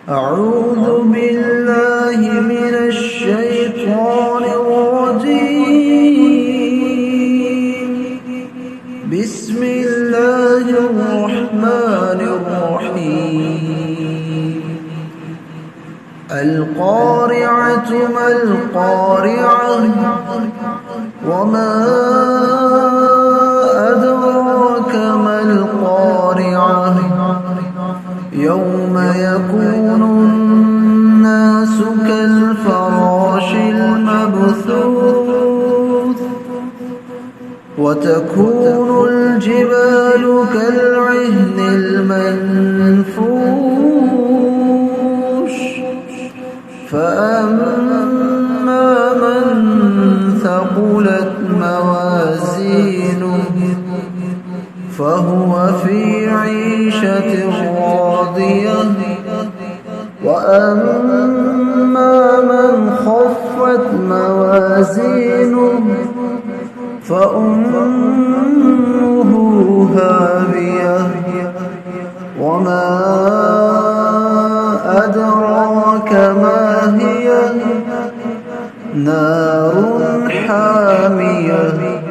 أعوذ بالله من الشيطان الرجيم. بسم الله الرحمن الرحيم. القارعة ما القارعة وما أدراك ما القارعة يوم يكون الناس كالفراش المبثوث وتكون الجبال كالعهن المنفوش فأما من ثقلت موازينه فهو في عيشة راضية وأما من خفت موازينه فأمه هاوية وما أدراك ما هي نار حامية